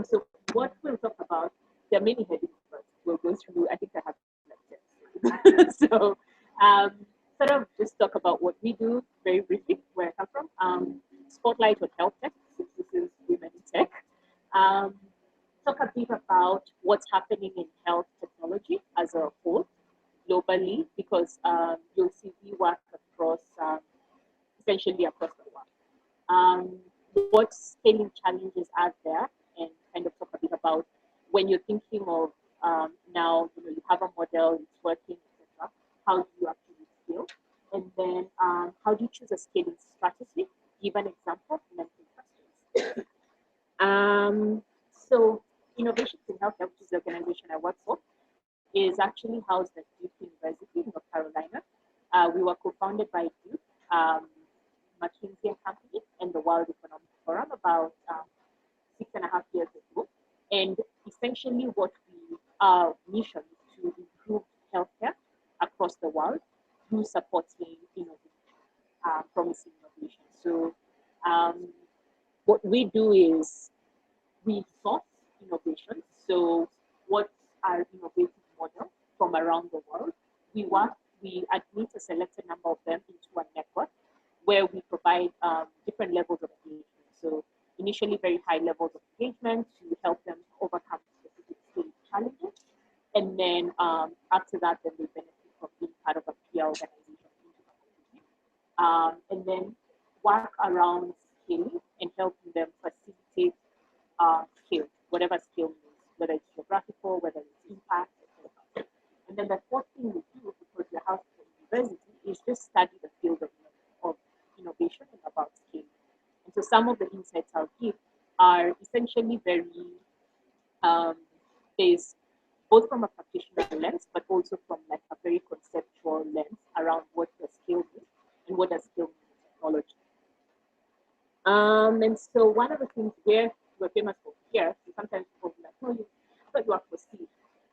So what we'll talk about, there are many headings, but we'll go through, I think I have like 10. So um, sort of just talk about what we do very briefly, where I come from. Spotlight on health tech, since this is women in tech. Um, Talk a bit about what's happening in health technology as a whole globally, because you'll see we work across essentially across the world. What scaling challenges are there, and kind of talk a bit about when you're thinking of now, you have a model, it's working, etc. How do you actually scale? And then how do you choose a scaling strategy? Give an example and then take questions. So Innovations in Healthcare, which is the organization I work for, is actually housed at Duke University in North Carolina. We were co-founded by Duke, McKinsey and Company, and the World Economic Forum about 6.5 years ago. And essentially what our mission is to improve healthcare across the world through supporting promising innovation. So what we do is we source innovations. So what's our innovative model from around the world? We admit a selected number of them into a network where we provide different levels of engagement. So initially very high levels of engagement to help them overcome specific scaling challenges. And then after that, then they benefit from being part of a peer organization into the community. And then work around scaling and helping them facilitate scale, whatever scale means, whether it's geographical, whether it's impact, etc. And then the fourth thing we do, because we're housed at the university, is just study the field of innovation and about scale. And so some of the insights I'll give are essentially very based both from a practitioner lens, but also from like a very conceptual lens around what the scale is and what does scale mean in technology. And so one of the things we're famous for here, so sometimes people will be like, oh, I thought you are for SEAD.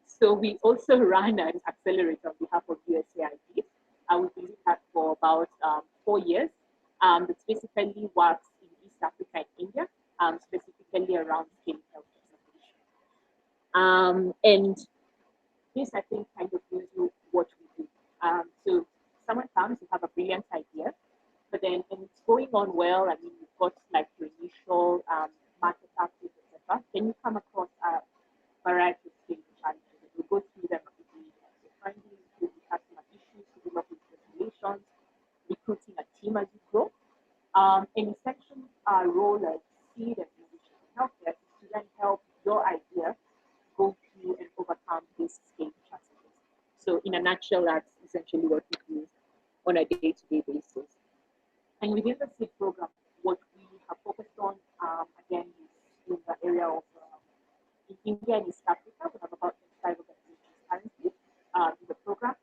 So we also run an accelerator on behalf of USAID. We've been doing that for about 4 years. That basically works in East Africa and India, specifically around scaling healthcare innovation. And this, I think, kind of gives you what we do. So someone comes, you have a brilliant idea, but then and it's going on well. I mean, you've got like your initial market access, etc. Then you come across a variety of scaling challenges. And you go through them quickly, like finding the customer issues, developing regulations, recruiting a team as you grow. And essentially, our role as SEAD and innovation in healthcare is to then help your idea go through and overcome these scaling challenges. So, in a nutshell, that's essentially what we do on a day-to-day basis. And within the SEAD program, what we have focused on, again, is in the area of in India and East Africa. We have about 25 organizations currently in the program.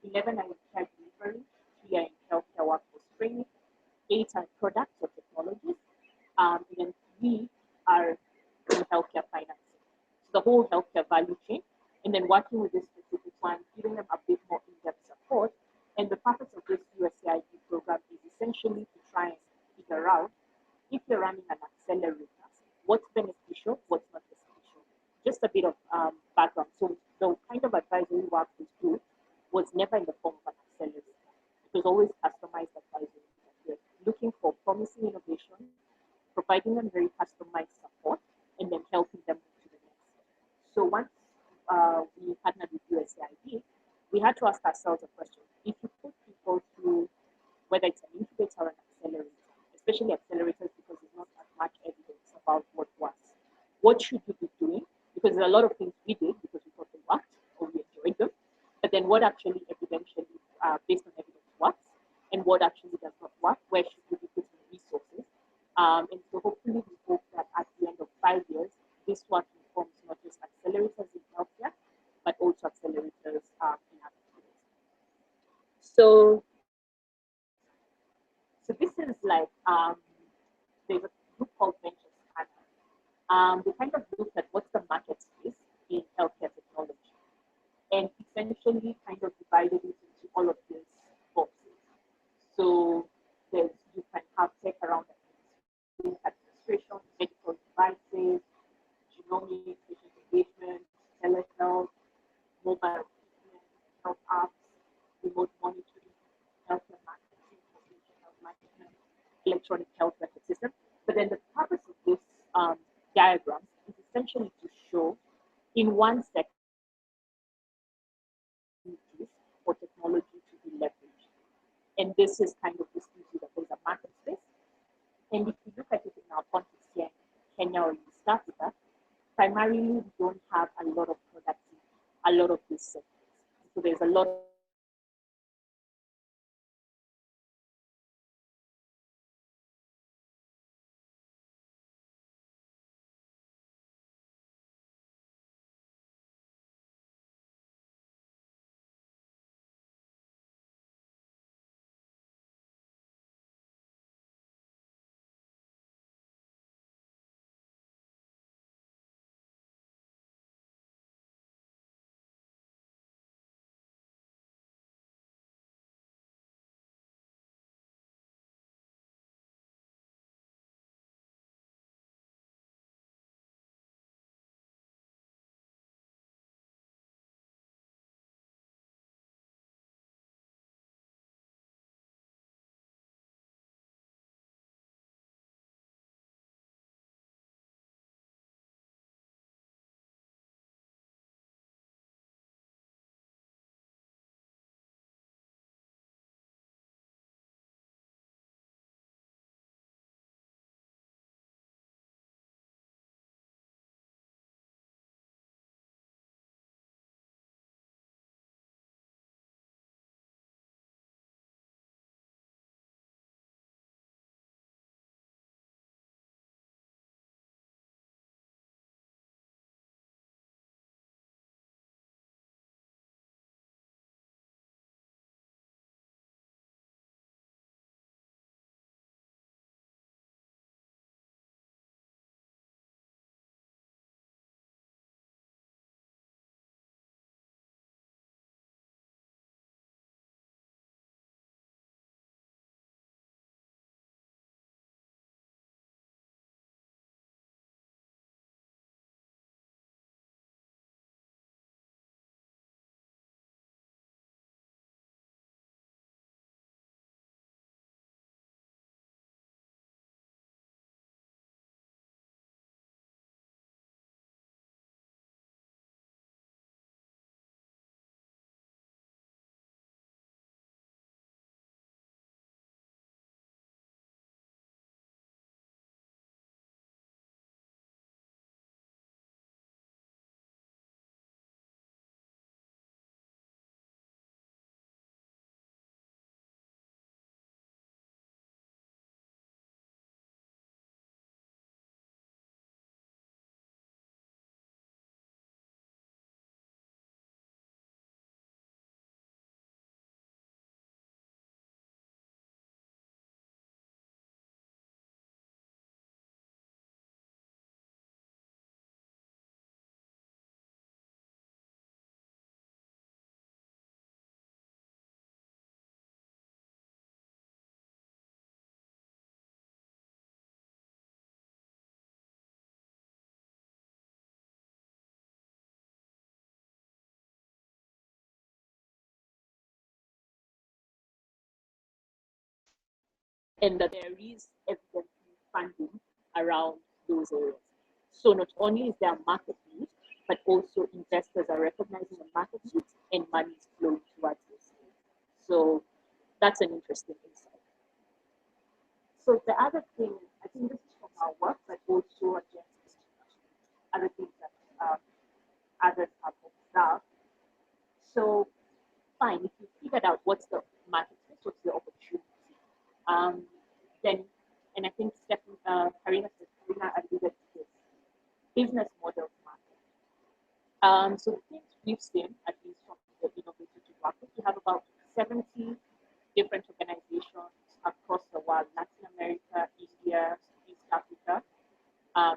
11 are in care delivery, 3 are in healthcare workforce training, 8 are products or technologies, and then 3 are in healthcare financing. So the whole healthcare value chain, and then working with this specific one, giving them a bit more in-depth support. And the purpose of this USAID program is essentially to try and figure out if you're running an accelerator, what's beneficial, what's not beneficial. Just a bit of background. So the kind of advisory work we do was never in the form of an accelerator. It was always customized advisory. We're looking for promising innovation, providing them very customized support, and then helping them to the next step. So once we partnered with USAID, we had to ask ourselves a question. If you put people through, whether it's an incubator or an accelerator, especially accelerators because there's not as much evidence about what works, what should you be doing? Because there's a lot of things we did because we thought they worked or we enjoyed them, but then what actually evidentially, based on evidence, works, and what actually does not work, where should we be putting resources? And so hopefully we hope that at the end of 5 years, this work informs not just accelerators in healthcare, but also accelerators in other fields. So this is like, there's a group called Venture Scanner. They kind of looked at what's the market space in healthcare technology, and essentially kind of divided it into all of these boxes. So you can have tech around administration, medical devices, electronic patient engagement, telehealth, mobile equipment, health apps, remote monitoring, healthcare marketing, population health management, electronic health record system. But then the purpose of this diagram is essentially to show in one sector for technology to be leveraged. And this is kind of this gives you that there's a market space. And if you look at it in our context here in Kenya or in East Africa, primarily we don't have a lot of products in a lot of these sectors. So there's a lot of and that there is evidently funding around those areas. So not only is there a market need, but also investors are recognizing the market needs and money is flowing towards this. So that's an interesting insight. So the other thing, I think this is from our work, but also against other things that others have observed. So fine, if you figured out what's the market space, what's the opportunity, then, and I think Karina alluded to this, business model market. So the things we've seen, at least from the innovative to market, we have about 70 different organizations across the world, Latin America, India, East Africa,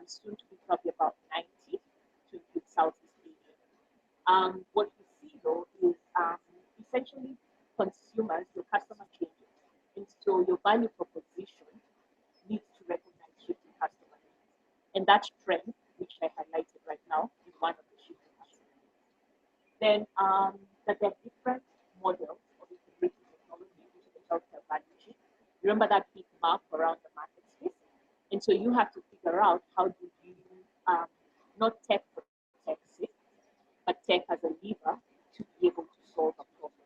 soon to be probably about 90 to include Southeast Asia. What we see though is essentially consumers, your customer changes. And so your value proposition needs to recognize shifting customer needs. And that trend which I highlighted right now, is one of the shifting aspects. Then that there are different models of integrating technology into the healthcare value chain. Remember that big map around the market space? And so you have to figure out how do you not tech for tech's sake, but tech as a lever to be able to solve a problem.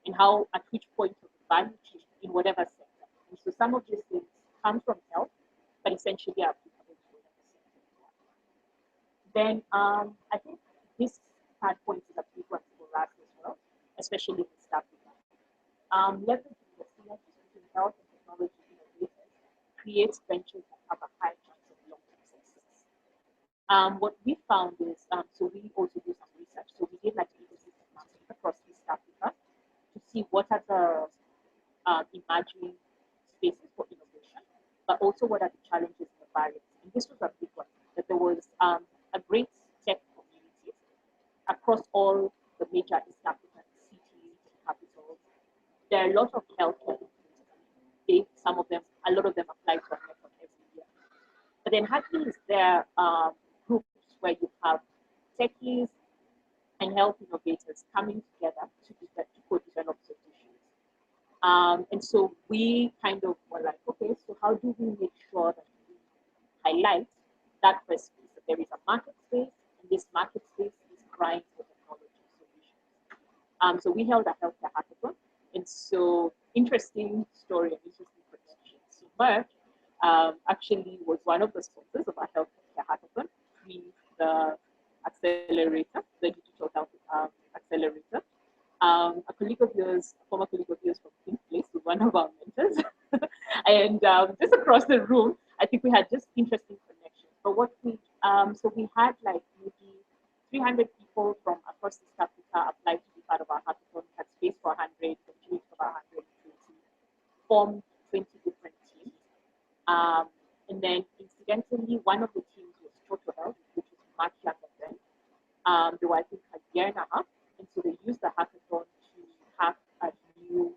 And how, at which point of the value chain, in whatever sector. And so some of these things come from health, but essentially are applicable to whatever sector you are. Then I think this third point is a big one for us as well, especially in East Africa. Leveraging the synergies between health and technology innovators creates ventures that have a high chance of long-term success. What we found is, so we also do some research. So we did like ecosystem mapping across East Africa to see what are the emerging spaces for innovation, but also what are the challenges and the barriers. And this was a big one, that there was a great tech community across all the major East African cities and capitals. There are a lot of healthcare. Some of them, a lot of them apply to a network every year. But then hardly is there groups where you have techies and health innovators coming together to co-develop solutions. And so we kind of were like, okay, so how do we make sure that we highlight that first piece, that there is a market space, and this market space is crying for technology solutions. So we held a healthcare hackathon, and so interesting story and interesting connection. So Merck actually was one of the sponsors of our healthcare hackathon, the accelerator, the digital health accelerator. A colleague of yours, a former colleague of yours from Think Place, was one of our mentors. And just across the room, I think we had just interesting connections. But what so we had like maybe 300 people from across East Africa applied to be part of our hackathon. We had space for 100, continued for about 120, formed 20 different teams. And then incidentally, one of the teams was Total Health, which was much younger then. They were, I think, a year and a half. And so they used the hackathon to have a new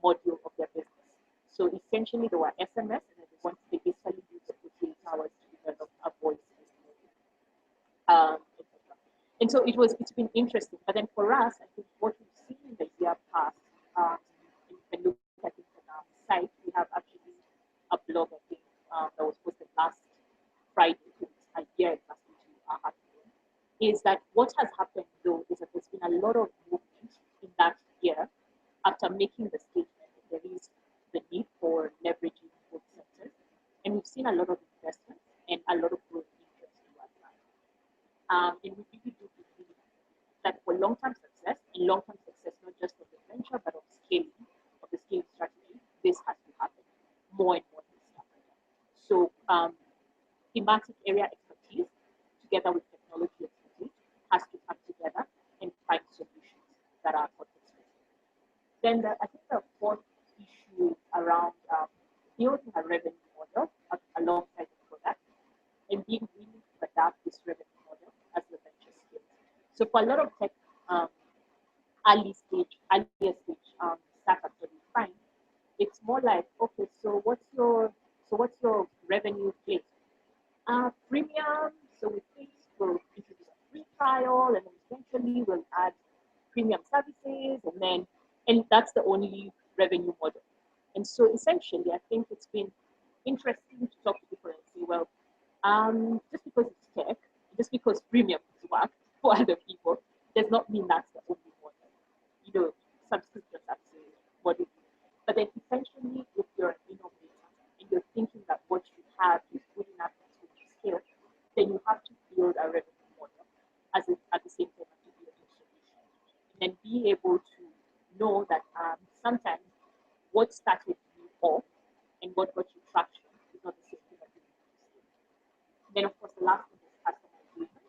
module of their business. So essentially, they were SMS, and then they basically used the 48 hours to develop a voice-based module, etc. And so it's been interesting. But then for us, I think what we've seen in the year past, you can look at it on our site. We have actually a blog, I think, that was posted last Friday, so it's a year exactly to our hackathon, is that what has happened though is that there's been a lot of movement in that year after making the statement that there is the need for leveraging both sectors. And we've seen a lot of investment and a lot of growth interest towards that. And we really do believe that for long-term success, and long-term success not just of the venture, but of the scaling strategy, this has to happen more and more in East Africa. So thematic area expertise together with technology expertise has to come together and find solutions that are context-specific. Then I think the fourth issue around building a revenue model alongside the product and being willing to adapt this revenue model as the venture scales. So for a lot of tech earlier stage startups that we find, it's more like, okay, so what's your revenue play? Premium, so we'll introduce a free trial, and then eventually we'll add premium services, and that's the only revenue model. And so essentially, I think it's been interesting to talk to people and say, well, just because it's tech, just because premium is work for other people, does not mean that's the only model. You know, subscription services, what it is. But then essentially, if you're an innovator and you're thinking that what you have is good enough to scale, then you have to build a revenue model at the same time as you build a solution. And then be able to know that sometimes what started you off and what got you traction is not the same thing as you need to scale. Then, of course, the last thing is customer engagement.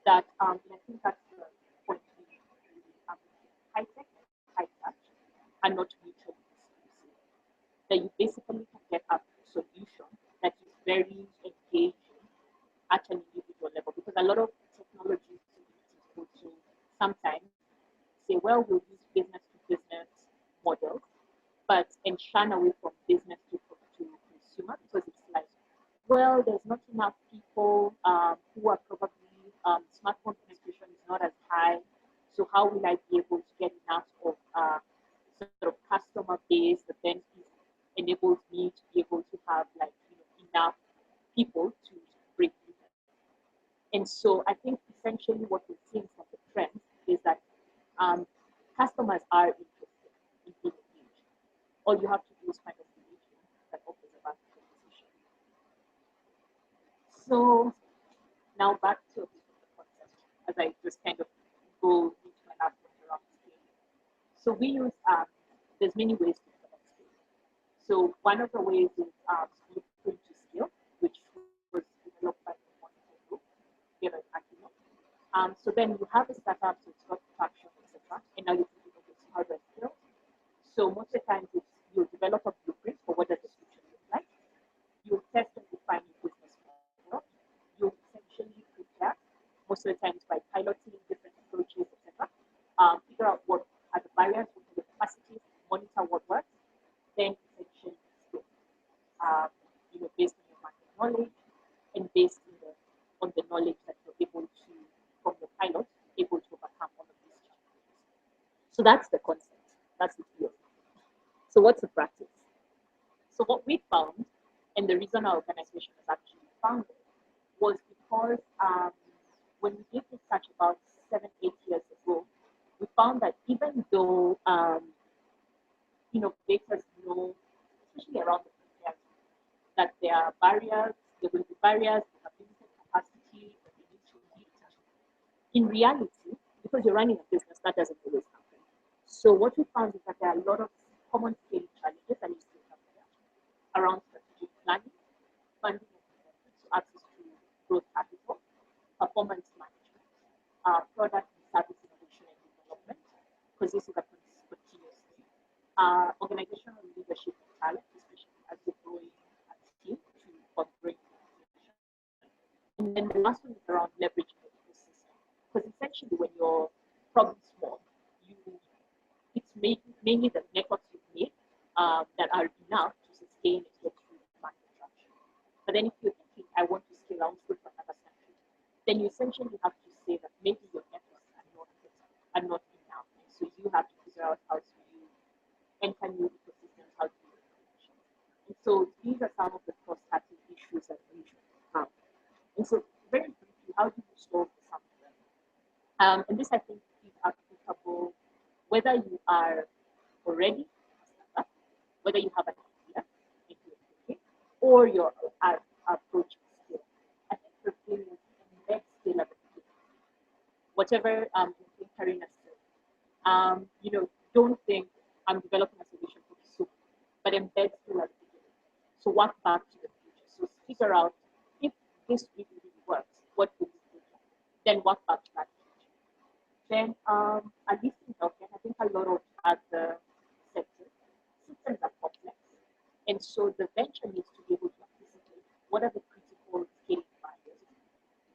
That, and I think that's the point we high tech and high touch are not mutually exclusive. That you basically can get a solution that is very engaging at an individual level, because a lot of technology solutions also sometimes say, well, we'll use business to business models, but and shun away from business to consumer, because it's like, well, there's not enough people how will I be able to get enough of sort of customer base that then enables me to be able to have like enough people to break even. And so I think essentially what we're seeing from the trend is that customers are interested in being engaged. All you have to do is find a solution that offers a value proposition. So now back to a bit of the concept as I just kind of go into my last point around scaling. So we use there's many ways to develop scale. So one of the ways is blueprint to scale, which was developed by the Odero here at Akino. So then you have a startup, so it's got traction, etc. And now you think, okay, so how do I scale? So most of the time, you develop a blueprint for what does the future look like. You test and define your business model. You essentially prepare, most of the times by piloting different approaches, etc. Figure out what are the barriers, what are the capacities, monitor what works, then essentially scale. Based on your market knowledge and based on the knowledge that you're able to, from the pilot, able to overcome all of these challenges. So that's the concept. That's the theory. So what's the practice? So what we found, and the reason our organization was actually founded, was because when we did research about 7-8 years ago, we found that even though innovators know, especially around the frontiers, that there are barriers, there will be barriers, they have limited capacity, that they need to meet. In reality, because you're running a business, that doesn't always happen. So what we found is that there are a lot of common scaling challenges that you still have there around strategic planning, funding and development, so access to growth capital, performance management, product and service innovation and development, because this is a continuous thing, organizational leadership and talent, especially as you're growing a team to operate the organization. And then the last one is around leveraging the ecosystem, because essentially when you're problem small, it's mainly the networks you've made that are enough to sustain and get through market traction. But then if you're thinking, I want to scale out to another country, then you essentially have to say that maybe your networks are not enough. And so you have to figure out how to enter new ecosystems, how to do it. And so these are some of the cross-cutting issues that we have. And so very briefly, how do you solve some of them? And this I think is applicable whether you are already a startup, whether you have an idea and you're thinking, or you're approaching scale. I think the thing is embed scale at the beginning. Whatever you think Karina said, don't think I'm developing a solution for the soup, but embed scale at the beginning. So work back to the future. So figure out if this really, really works, what will it look like? Then work back to that future. Then at least in healthcare, I think a lot of other sectors, systems are complex. And so the venture needs to be able to anticipate what are the critical scaling barriers.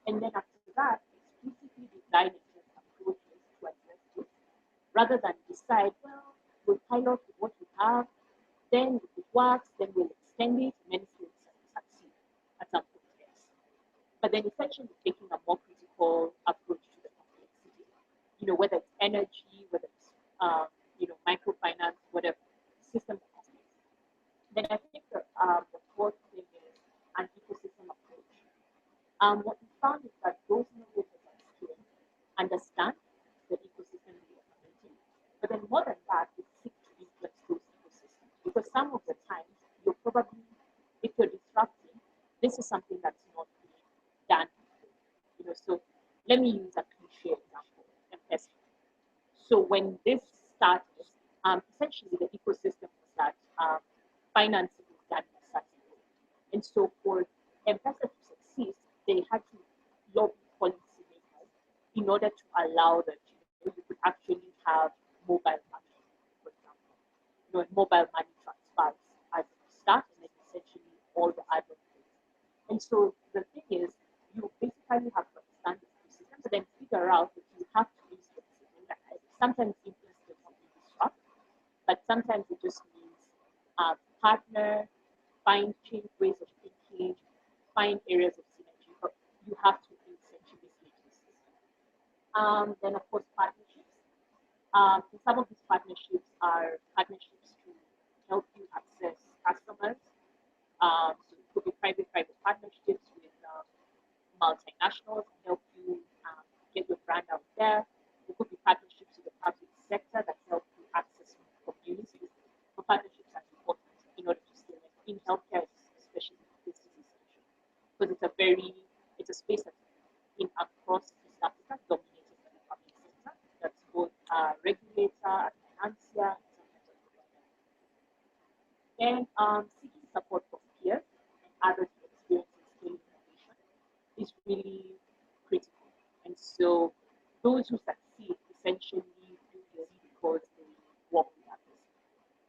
And then after that, explicitly design and test approaches to address this, rather than decide, well, we'll pilot with what we have, then if it works, then we'll extend it, and then it will succeed at some point, yes. But then essentially taking a more critical approach to the complexity, whether it's energy, whether it's microfinance, whatever, systems are complex. Then I think the fourth thing is an ecosystem approach. What we found is that those innovators at scale understand the ecosystem they are operating, but then more than that, they seek to influence those ecosystems. Because some of the times, you're probably, if you're disrupting, this is something that's not being done before. So let me use a cliche example, M-Pesa. So when this started, essentially the ecosystem was that financing was done in a certain way. And so for M-Pesa to succeed, they had to lobby policymakers in order to allow that you could actually have mobile money, for example. Mobile money transfers as a start, and then essentially all the other things. And so the thing is, you basically have to understand the ecosystem, but then figure out that you have to use the system. Sometimes influence does not mean disrupt, but sometimes it just means partner, find change ways of thinking, find areas of synergy, but you have to essentially make the system. Then of course partnerships. And some of these partnerships are partnerships to help you access customers. So it could be private partnerships with multinationals to help you get your brand out there. It could be partnerships with the public sector that help you access communities. So partnerships are important in order to scale it. In healthcare, especially, this is essential because it's a space that's in across East Africa dominated by the public sector. That's both regulator and financier and sometimes also government. Then seeking support from peers and others who experience scaling innovation is really critical. And so those who succeed essentially do this because they work with others.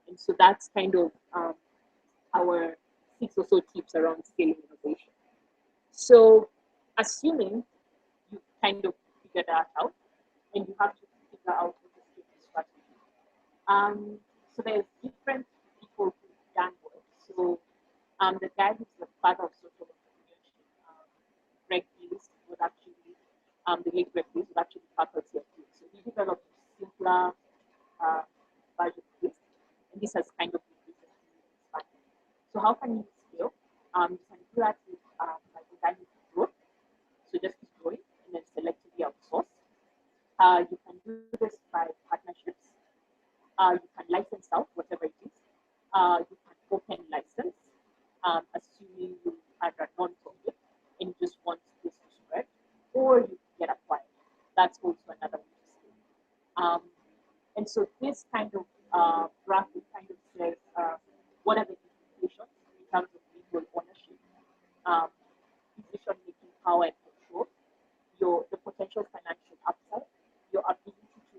And so that's kind of our 6 or so tips around scaling innovation. So assuming you kind of figure that out and you have to figure out what the scaling strategy. So there's different people who've done work. So the guy who's the father of social entrepreneurship, Greg Lewis, was actually the late Greg Lewis was actually faculty of this. So he developed a simpler version of this, and this has kind of been recently expanded. So how can you scale? You can do that with like organic growth. So just growing and then selectively outsource. You can do this by partnerships. You can license out whatever it is. You can open license, assuming you are a non-profit and you just want this to spread, or you get acquired. That's also another way to scale. And so this kind of graphic kind of says what are the implications in terms of legal ownership, decision-making power and control, the potential financial upside, your ability to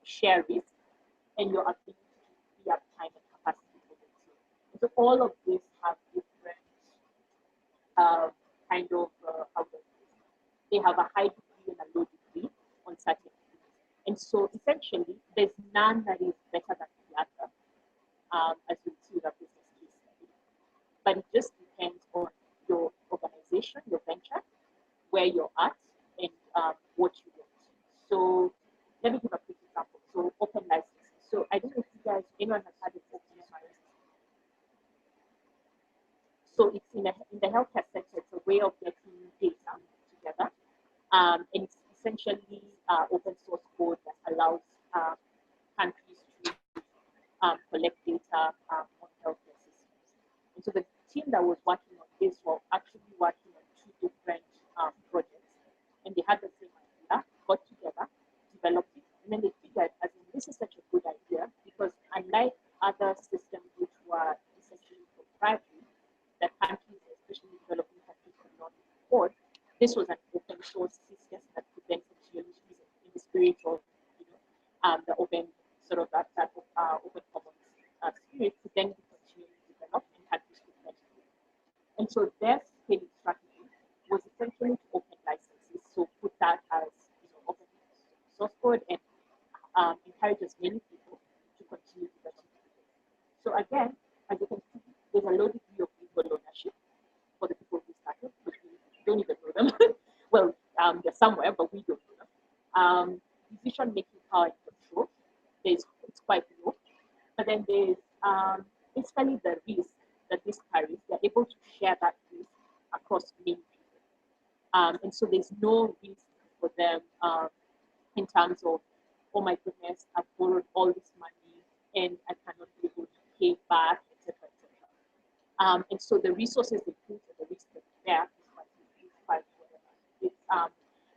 share risk, and your ability to free up time and capacity for the team. And so all of this have different kind of they have a high degree and a low degree on certain things. And so essentially, there's none that is better than the other, as you see with a business case study. But it just depends on your organization, your venture, where you're at, and what you want. So let me give a quick example. So open licensing. So I don't know if you guys, anyone has had an open license. So it's in the healthcare sector, it's a way of getting data together. And it's essentially open source code that allows countries to collect data on healthcare systems. And so the team that was working on this was actually working on 2 different projects. And they had the same idea, got together, developed it, and then they figured, as in, this is such a good idea because unlike other systems which were essentially proprietary, that countries, especially developing countries, could not afford, this was an open source system that could then continually use it in the spirit of, the open sort of that open commons spirit to then be continually developed and countries could benefit. And so their scaling strategy was essentially to open licenses, so put that as open source code and encourage as many people to continue developing. So again, as you can see, there's a low degree of legal ownership for the people who started, but we don't even know them. Well, they're somewhere, but we don't know them. Decision-making power and control, it's quite low. But then there's basically the risk that this carries. They're able to share that risk across many people. And so there's no risk for them in terms of, oh my goodness, I've borrowed all this money and I cannot be able to pay back, etc., etc. And so the resources they put and the risk that there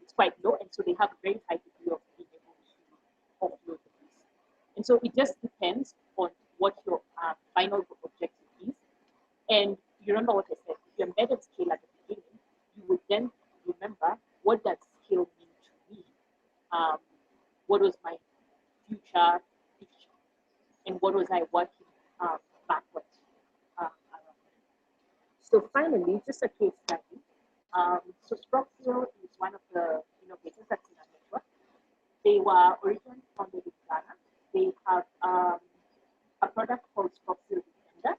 it's quite low, and so they have a very high degree of being able to offload the risk. And so it just depends on what your final objective is. And you remember what I said, if you embedded scale at the beginning, you would then remember what that scale mean to me. What was my future picture, and what was I working backwards around. So finally, just a case study. So Sproxio is one of the innovators that's in our network. They were originally founded in Ghana. They have a product called Sproxio Defender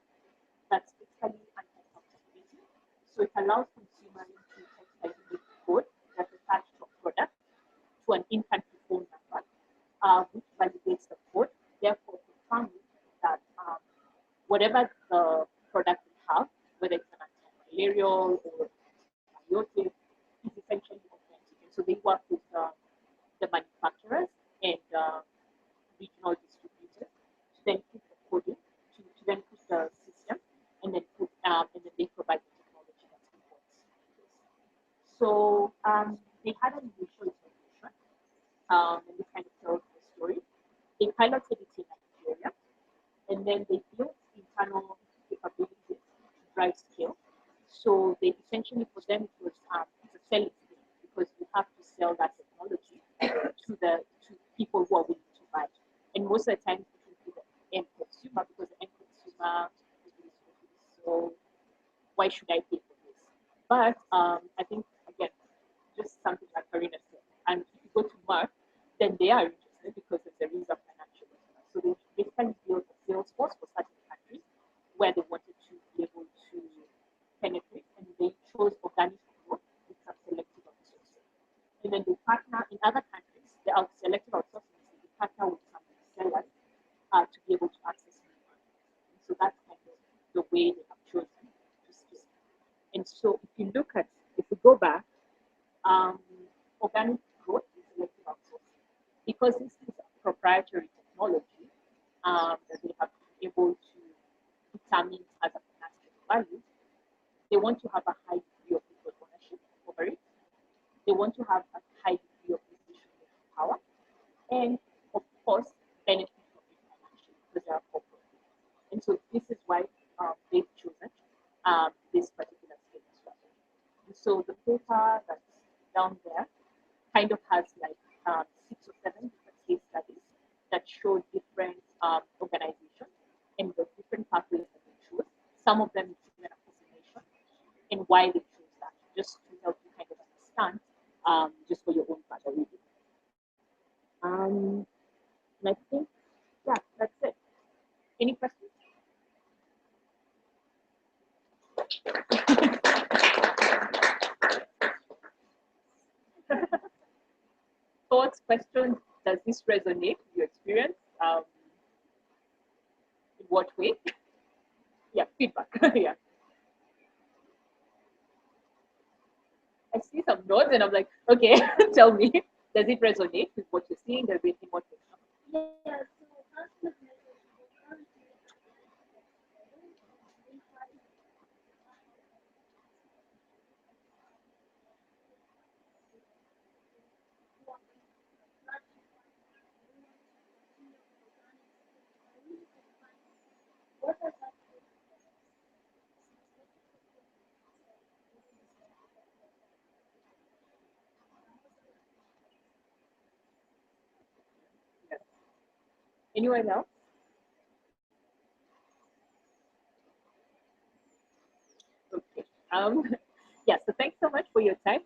that's basically anti-counterfeiting. So it allows consumers to text ID code that's attached to a product to an in-country phone number, which by whatever the product we have, whether it's an antimalarial or antibiotic, is essentially authentic. And so they work with the manufacturers and regional distributors to then put the coding, to then put the system, and then they provide the technology that supports this. So they had an initial evaluation, and this kind of tells the story. They piloted it in Nigeria, and then they built internal capabilities to drive scale. So they essentially, for them, it was it's a selling thing because you have to sell that technology to people who are willing to buy. And most of the time, it will be the end consumer because the end consumer is so why should I pay for this? But I think again, just something like Karina said, and if you go to Mark, then they are interested because there is a financial return. So they basically built a sales force for certain countries where they wanted to be able to penetrate, and they chose organic growth with some selective outsourcing. And then they partner in other countries, the selective outsourcing is they partner with some sellers to be able to access new markets. And so that's kind of the way they have chosen to scale. And so if we go back, organic growth is selective outsourcing. Because this is a proprietary technology that they have been able to determine as a financial value, they want to have a high degree of people ownership over it. They want to have a high degree of decision-making power, and of course, benefit from it financially because they are corporate. And so this is why they've chosen this particular scaling strategy. And so the paper that's down there kind of has like 6 or 7 different case studies that show different organizations and the different pathways that they choose. Some of them is even a fascination and why they choose that, just to help you kind of understand, just for your own further reading. And I think, yeah, that's it. Any questions? Thoughts, questions? Does this resonate with your experience? In what way? Yeah, feedback. Yeah. I see some notes and I'm like, okay, tell me, does it resonate with what you're seeing? Does it seem what you're seeing? Yeah, so Yeah. Anyone else? Okay. Yeah, so thanks so much for your time.